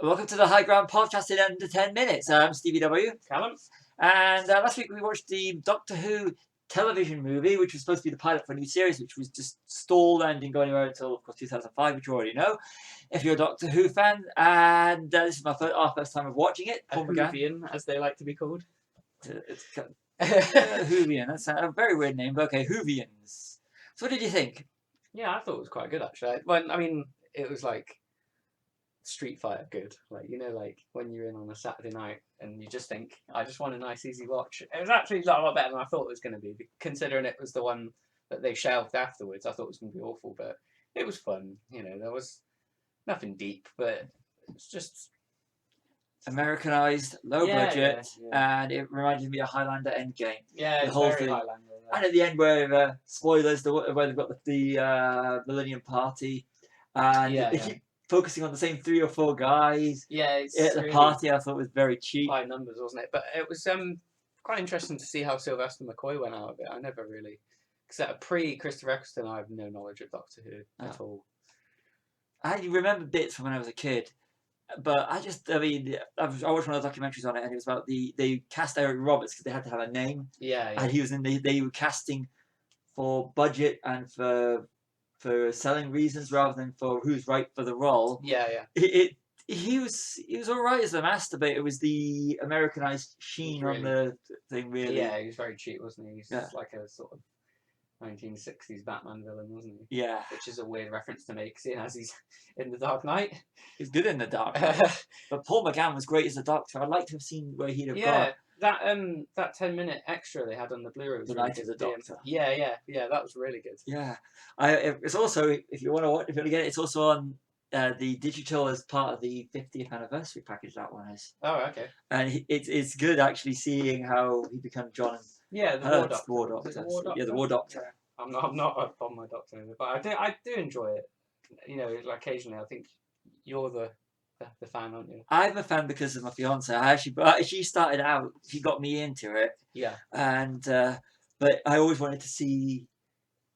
Welcome to the High Ground podcast in under 10 minutes. I'm Stevie W. Callum? And last week we watched the Doctor Who television movie, which was supposed to be the pilot for a new series, which was just stalled and didn't go anywhere until, of course, 2005, which you already know, if you're a Doctor Who fan. And this is our first time of watching it. A Whovian, as they like to be called. It's Whovian. That's a very weird name, but okay, Whovians. So what did you think? Yeah, I thought it was quite good, actually. It was like Street Fighter good. Like when you're in on a Saturday night and you just think, I just want a nice, easy watch. It was actually a lot better than I thought it was going to be, considering it was the one that they shelved afterwards. I thought it was going to be awful, but it was fun. There was nothing deep, but it's just Americanized, low budget, and it reminded me of Highlander Endgame. Yeah, the whole thing. Highlander, and at the end, where spoilers, where they've got the Millennium Party, and they keep focusing on the same 3 or 4 guys. Yeah, at the party, I thought was very cheap. High numbers, wasn't it? But it was quite interesting to see how Sylvester McCoy went out of it. I never really, except pre-Christopher Eccleston, I have no knowledge of Doctor Who at all. I remember bits from when I was a kid. But I watched one of the documentaries on it, and it was about they cast Eric Roberts because they had to have a name. Yeah. And he was they were casting for budget and for selling reasons rather than for who's right for the role. Yeah. He was all right as the master, but it was the Americanized sheen on the thing, really. Yeah, he was very cheap, wasn't he? He's like a sort of 1960s Batman villain, wasn't he? Yeah. Which is a weird reference to make, seeing as he's in The Dark Knight. He's good in The Dark Knight. But Paul McGann was great as the Doctor. I'd like to have seen where he'd have gone. That 10-minute extra they had on the Blu-ray. The Night of the Doctor. Yeah, that was really good. Yeah. It's also, if you want to get it, it's also on the digital as part of the 50th anniversary package. That one is. Oh, okay. And it's good actually seeing how he became John. Yeah, the War Doctor. Yeah, the War Doctor. Yeah. I'm not on my Doctor, but I do enjoy it. Like occasionally I think you're the fan, aren't you? I'm a fan because of my fiance. She started out. She got me into it. Yeah. And but I always wanted to see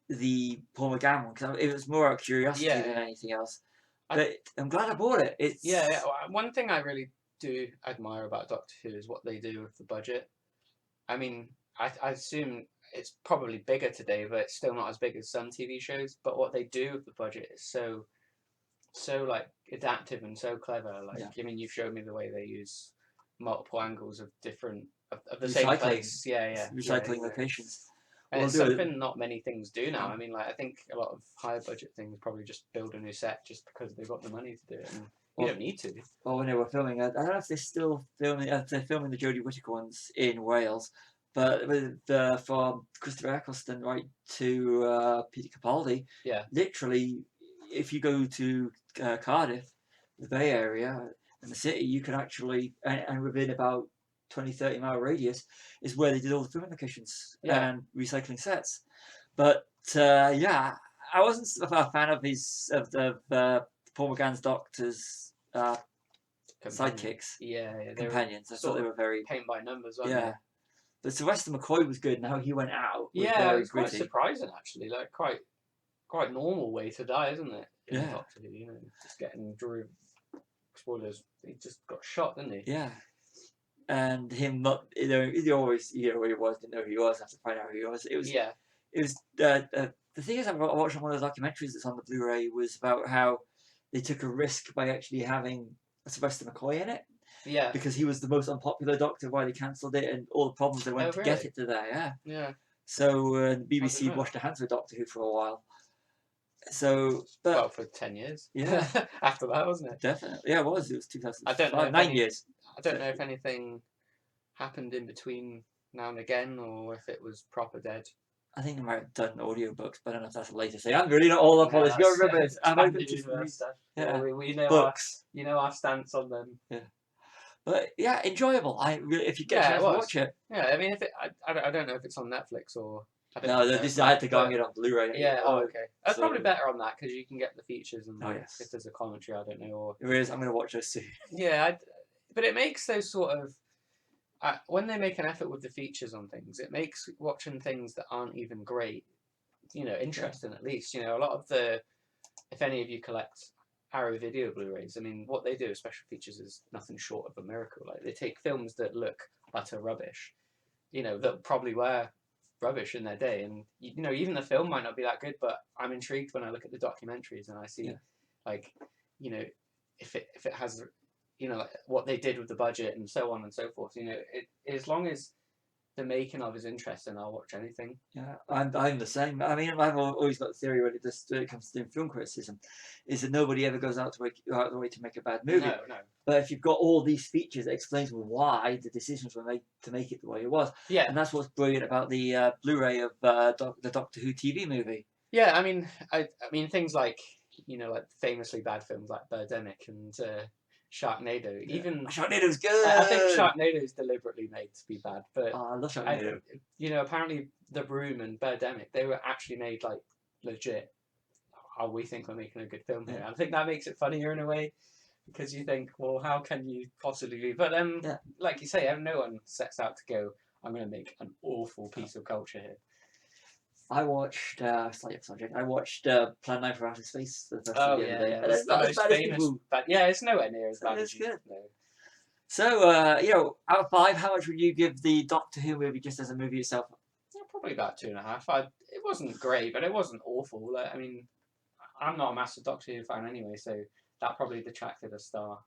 the Paul McGann one because it was more out of curiosity than anything else. But I'm glad I bought it. One thing I really do admire about Doctor Who is what they do with the budget. I mean, I assume it's probably bigger today, but it's still not as big as some TV shows. But what they do with the budget is so like adaptive and so clever. I mean, you've showed me the way they use multiple angles of different of the same place. Recycling locations. And it's something not many things do now. I mean, I think a lot of higher budget things probably just build a new set just because they've got the money to do it, and you don't need to. Well, when they were filming, I don't know if they're still filming. They're filming the Jodie Whittaker ones in Wales, but from Christopher Eccleston right to Peter Capaldi. Yeah. Literally, if you go to Cardiff, the Bay Area, and the city, you can actually, and within about 20-30 mile radius is where they did all the film locations and recycling sets. But I wasn't a fan of the Paul McGann's Doctor's sidekicks. Companions. I thought they were very paint by numbers. They? But Sylvester McCoy was good. Now he went out. It was quite surprising actually. Like quite normal way to die, isn't it? In Doctor Who, just getting Drew. Spoilers. He just got shot, didn't he? Yeah. And him not, he always, where he was, didn't know who he was, have to find out who he was. It was, the thing is, I watched one of the documentaries that's on the Blu-ray was about how they took a risk by actually having Sylvester McCoy in it. Yeah. Because he was the most unpopular Doctor, why they cancelled it, and all the problems they went to get it to there, Yeah. So BBC washed their hands with Doctor Who for a while. So, but for 10 years. Yeah. After that, wasn't it? Definitely. Yeah, it was. It was 2005. I don't know. 9 years. I don't know if anything happened in between now and again, or if it was proper dead. I think they might have done audiobooks, but I don't know if that's the latest thing. I'm really not all up on this. You got to remember this. I'm open to stuff. Yeah, we know books. Our stance on them. Yeah. But yeah, enjoyable. If you get a chance to watch it. Yeah, I mean, I don't know if it's on Netflix or. I had to go and get it on Blu-ray. Yeah. Oh, okay. That's probably better on that because you can get the features and if there's a commentary, I don't know. Or there is. I'm going to watch those soon. Yeah, but it makes those sort of when they make an effort with the features on things, it makes watching things that aren't even great, interesting at least. A lot of the, if any of you collect Arrow Video Blu-rays, I mean, what they do with special features is nothing short of a miracle. Like, they take films that look utter rubbish, that probably were rubbish in their day, and even the film might not be that good, but I'm intrigued when I look at the documentaries and I see, like, if it has, like what they did with the budget and so on and so forth. As long as the making of is interesting, I'll watch anything. Yeah, I'm the same. I mean, I've always got the theory when it comes to doing film criticism, is that nobody ever goes out of the way to make a bad movie. No. But if you've got all these features, it explains why the decisions were made to make it the way it was. Yeah. And that's what's brilliant about the Blu-ray of the Doctor Who TV movie. Yeah, I mean things like like famously bad films like Birdemic and Sharknado. Even Sharknado's good. I think Sharknado is deliberately made to be bad, but Oh, I love Sharknado. Apparently The Room and Birdemic, they were actually made like legit. Oh, we think we're making a good film here. I think that makes it funnier in a way, because you think, well, how can you possibly be? But like you say, no one sets out to go, I'm going to make an awful piece of culture here. I watched slightly off subject. I watched Plan 9 for Outer Space the first Oh the other day. yeah, And that's it's the not as most bad as famous. people. But yeah, it's nowhere near as So bad it's as you good. know. So, out of 5, how much would you give the Doctor Who movie just as a movie itself? Yeah, probably about 2.5. It wasn't great, but it wasn't awful. Like, I mean, I'm not a massive Doctor Who fan anyway, so that probably detracted a star.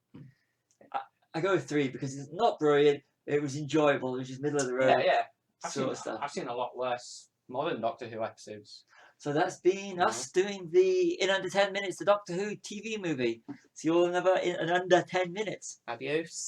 I go with 3 because it's not brilliant. It was enjoyable. It was just middle of the road Yeah. stuff. I've seen a lot worse modern Doctor Who episodes. So that's been us doing the In Under 10 Minutes, the Doctor Who TV movie. See you all in under 10 minutes. Adios.